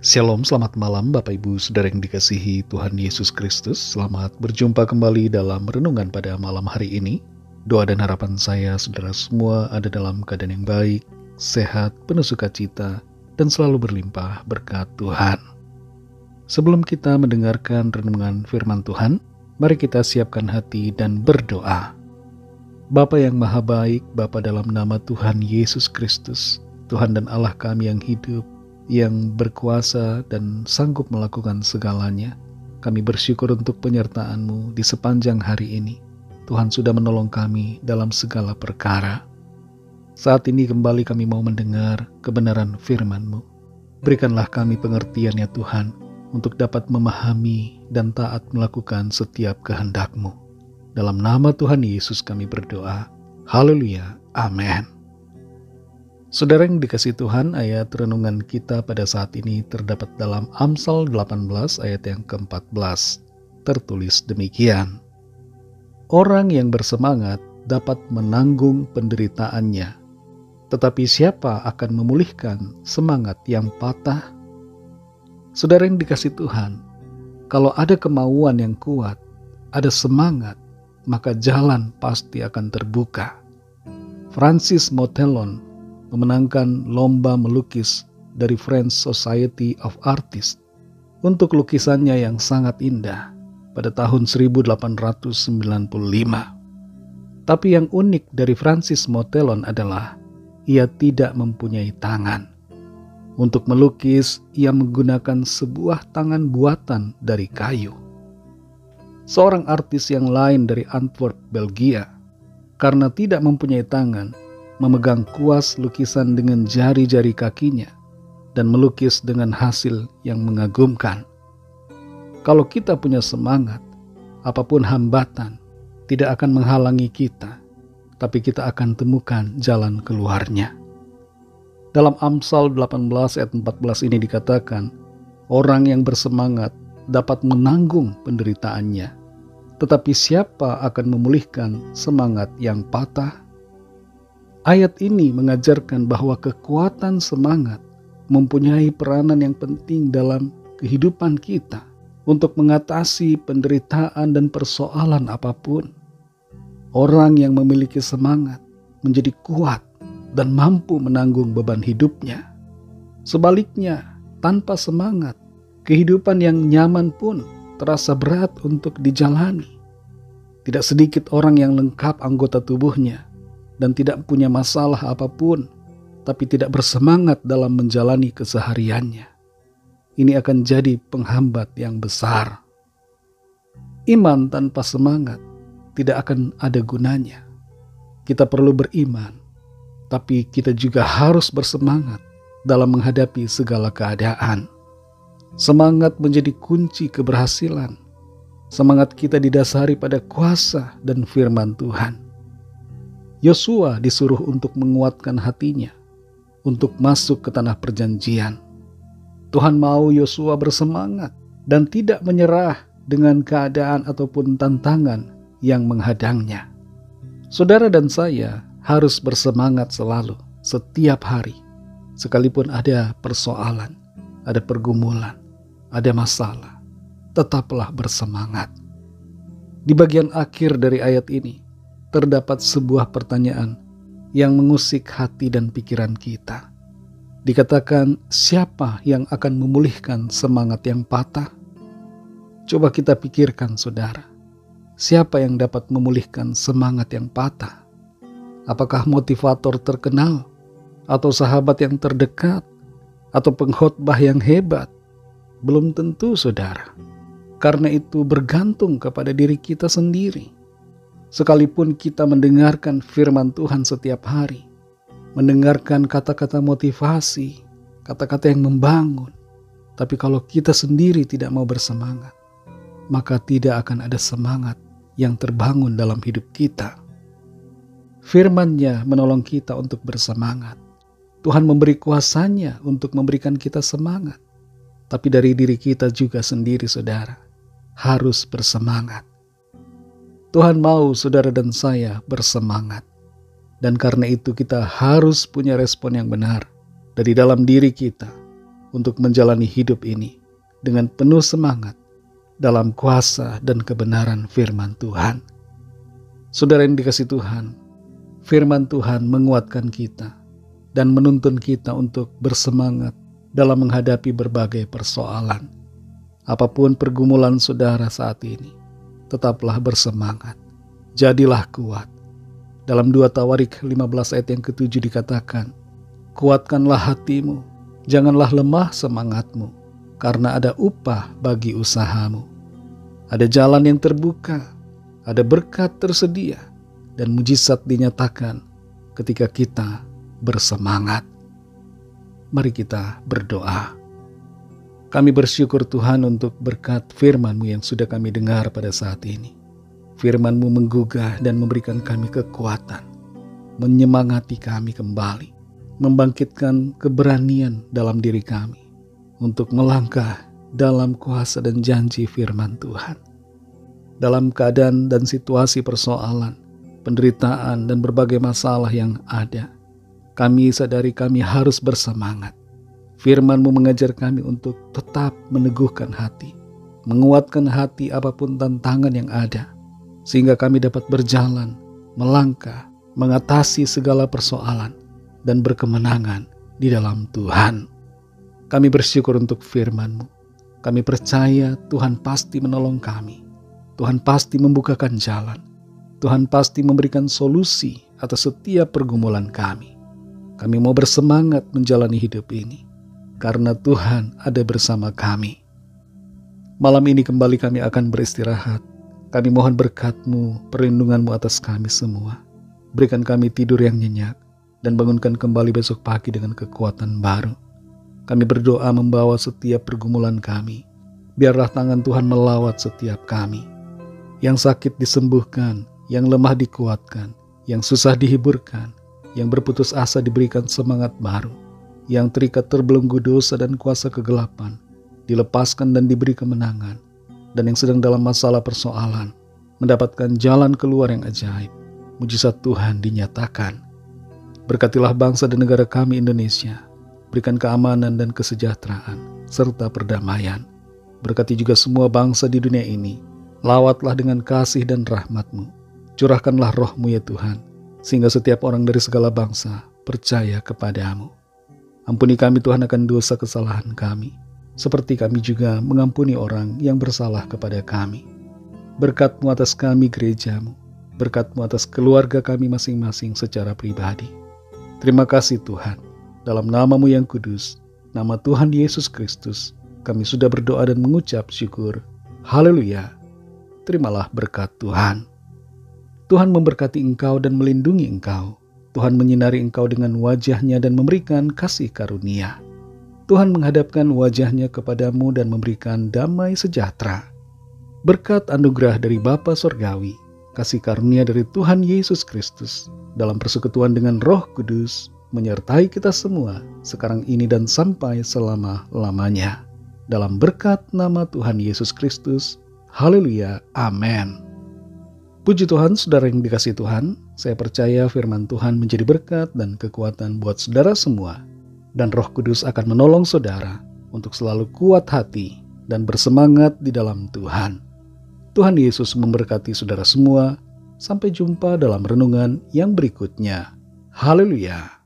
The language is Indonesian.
Shalom, selamat malam Bapak Ibu Saudara yang dikasihi Tuhan Yesus Kristus. Selamat berjumpa kembali dalam renungan pada malam hari ini. Doa dan harapan saya saudara semua ada dalam keadaan yang baik, sehat, penuh sukacita, dan selalu berlimpah berkat Tuhan. Sebelum kita mendengarkan renungan firman Tuhan, mari kita siapkan hati dan berdoa. Bapa yang maha baik, Bapa dalam nama Tuhan Yesus Kristus, Tuhan dan Allah kami yang hidup, yang berkuasa dan sanggup melakukan segalanya. Kami bersyukur untuk penyertaan-Mu di sepanjang hari ini. Tuhan sudah menolong kami dalam segala perkara. Saat ini kembali kami mau mendengar kebenaran firman-Mu. Berikanlah kami pengertian ya Tuhan, untuk dapat memahami dan taat melakukan setiap kehendak-Mu. Dalam nama Tuhan Yesus kami berdoa. Haleluya. Amin. Saudara yang dikasihi Tuhan, ayat renungan kita pada saat ini terdapat dalam Amsal 18 ayat yang ke-14. Tertulis demikian. Orang yang bersemangat dapat menanggung penderitaannya, tetapi siapa akan memulihkan semangat yang patah? Saudara yang dikasihi Tuhan, kalau ada kemauan yang kuat, ada semangat, maka jalan pasti akan terbuka. Francis Montellon memenangkan lomba melukis dari French Society of Artists untuk lukisannya yang sangat indah pada tahun 1895. Tapi yang unik dari Francis Montellon adalah ia tidak mempunyai tangan. Untuk melukis, ia menggunakan sebuah tangan buatan dari kayu. Seorang artis yang lain dari Antwerp, Belgia, karena tidak mempunyai tangan, memegang kuas lukisan dengan jari-jari kakinya dan melukis dengan hasil yang mengagumkan. Kalau kita punya semangat, apapun hambatan tidak akan menghalangi kita, tapi kita akan temukan jalan keluarnya. Dalam Amsal 18 ayat 14 ini dikatakan, orang yang bersemangat dapat menanggung penderitaannya, tetapi siapa akan memulihkan semangat yang patah? Ayat ini mengajarkan bahwa kekuatan semangat mempunyai peranan yang penting dalam kehidupan kita untuk mengatasi penderitaan dan persoalan apapun. Orang yang memiliki semangat menjadi kuat dan mampu menanggung beban hidupnya. Sebaliknya, tanpa semangat, kehidupan yang nyaman pun terasa berat untuk dijalani. Tidak sedikit orang yang lengkap anggota tubuhnya dan tidak punya masalah apapun, tapi tidak bersemangat dalam menjalani kesehariannya. Ini akan jadi penghambat yang besar. Iman tanpa semangat tidak akan ada gunanya. Kita perlu beriman, tapi kita juga harus bersemangat dalam menghadapi segala keadaan. Semangat menjadi kunci keberhasilan. Semangat kita didasari pada kuasa dan firman Tuhan. Yosua disuruh untuk menguatkan hatinya, untuk masuk ke tanah perjanjian. Tuhan mau Yosua bersemangat dan tidak menyerah dengan keadaan ataupun tantangan yang menghadangnya. Saudara dan saya harus bersemangat selalu, setiap hari. Sekalipun ada persoalan, ada pergumulan, ada masalah, tetaplah bersemangat. Di bagian akhir dari ayat ini, terdapat sebuah pertanyaan yang mengusik hati dan pikiran kita. Dikatakan, siapa yang akan memulihkan semangat yang patah? Coba kita pikirkan saudara, siapa yang dapat memulihkan semangat yang patah? Apakah motivator terkenal? Atau sahabat yang terdekat? Atau pengkhotbah yang hebat? Belum tentu saudara. Karena itu bergantung kepada diri kita sendiri. Sekalipun kita mendengarkan firman Tuhan setiap hari, mendengarkan kata-kata motivasi, kata-kata yang membangun, tapi kalau kita sendiri tidak mau bersemangat, maka tidak akan ada semangat yang terbangun dalam hidup kita. Firman-Nya menolong kita untuk bersemangat. Tuhan memberi kuasanya untuk memberikan kita semangat, tapi dari diri kita juga sendiri saudara, harus bersemangat. Tuhan mau saudara dan saya bersemangat. Dan karena itu kita harus punya respon yang benar dari dalam diri kita untuk menjalani hidup ini dengan penuh semangat dalam kuasa dan kebenaran firman Tuhan. Saudara yang dikasihi Tuhan, firman Tuhan menguatkan kita dan menuntun kita untuk bersemangat dalam menghadapi berbagai persoalan. Apapun pergumulan saudara saat ini, tetaplah bersemangat. Jadilah kuat. Dalam 2 Tawarik 15 ayat yang ke-7 dikatakan, kuatkanlah hatimu, janganlah lemah semangatmu, karena ada upah bagi usahamu. Ada jalan yang terbuka, ada berkat tersedia, dan mujizat dinyatakan ketika kita bersemangat. Mari kita berdoa. Kami bersyukur Tuhan untuk berkat firman-Mu yang sudah kami dengar pada saat ini. Firman-Mu menggugah dan memberikan kami kekuatan, menyemangati kami kembali, membangkitkan keberanian dalam diri kami untuk melangkah dalam kuasa dan janji firman Tuhan. Dalam keadaan dan situasi persoalan, penderitaan dan berbagai masalah yang ada, kami sadari kami harus bersemangat. Firman-Mu mengajar kami untuk tetap meneguhkan hati, menguatkan hati apapun tantangan yang ada, sehingga kami dapat berjalan, melangkah, mengatasi segala persoalan, dan berkemenangan di dalam Tuhan. Kami bersyukur untuk firman-Mu. Kami percaya Tuhan pasti menolong kami. Tuhan pasti membukakan jalan. Tuhan pasti memberikan solusi atas setiap pergumulan kami. Kami mau bersemangat menjalani hidup ini, karena Tuhan ada bersama kami. Malam ini kembali kami akan beristirahat. Kami mohon berkat-Mu, perlindungan-Mu atas kami semua. Berikan kami tidur yang nyenyak, dan bangunkan kembali besok pagi dengan kekuatan baru. Kami berdoa membawa setiap pergumulan kami. Biarlah tangan Tuhan melawat setiap kami. Yang sakit disembuhkan, yang lemah dikuatkan, yang susah dihiburkan, yang berputus asa diberikan semangat baru, yang terikat terbelenggu dosa dan kuasa kegelapan dilepaskan dan diberi kemenangan, dan yang sedang dalam masalah persoalan mendapatkan jalan keluar yang ajaib. Mujizat Tuhan dinyatakan. Berkatilah bangsa dan negara kami Indonesia. Berikan keamanan dan kesejahteraan serta perdamaian. Berkati juga semua bangsa di dunia ini. Lawatlah dengan kasih dan rahmat-Mu. Curahkanlah roh-Mu ya Tuhan, sehingga setiap orang dari segala bangsa percaya kepada-Mu. Ampuni kami Tuhan akan dosa kesalahan kami, seperti kami juga mengampuni orang yang bersalah kepada kami. Berkat-Mu atas kami gereja-Mu, berkat-Mu atas keluarga kami masing-masing secara pribadi. Terima kasih Tuhan, dalam nama-Mu yang kudus, nama Tuhan Yesus Kristus, kami sudah berdoa dan mengucap syukur. Haleluya. Terimalah berkat Tuhan. Tuhan memberkati engkau dan melindungi engkau. Tuhan menyinari engkau dengan wajah-Nya dan memberikan kasih karunia. Tuhan menghadapkan wajah-Nya kepadamu dan memberikan damai sejahtera. Berkat anugerah dari Bapa Sorgawi, kasih karunia dari Tuhan Yesus Kristus, dalam persekutuan dengan Roh Kudus, menyertai kita semua, sekarang ini dan sampai selama-lamanya. Dalam berkat nama Tuhan Yesus Kristus. Haleluya. Amin. Puji Tuhan, saudara yang dikasihi Tuhan, saya percaya firman Tuhan menjadi berkat dan kekuatan buat saudara semua. Dan Roh Kudus akan menolong saudara untuk selalu kuat hati dan bersemangat di dalam Tuhan. Tuhan Yesus memberkati saudara semua. Sampai jumpa dalam renungan yang berikutnya. Haleluya.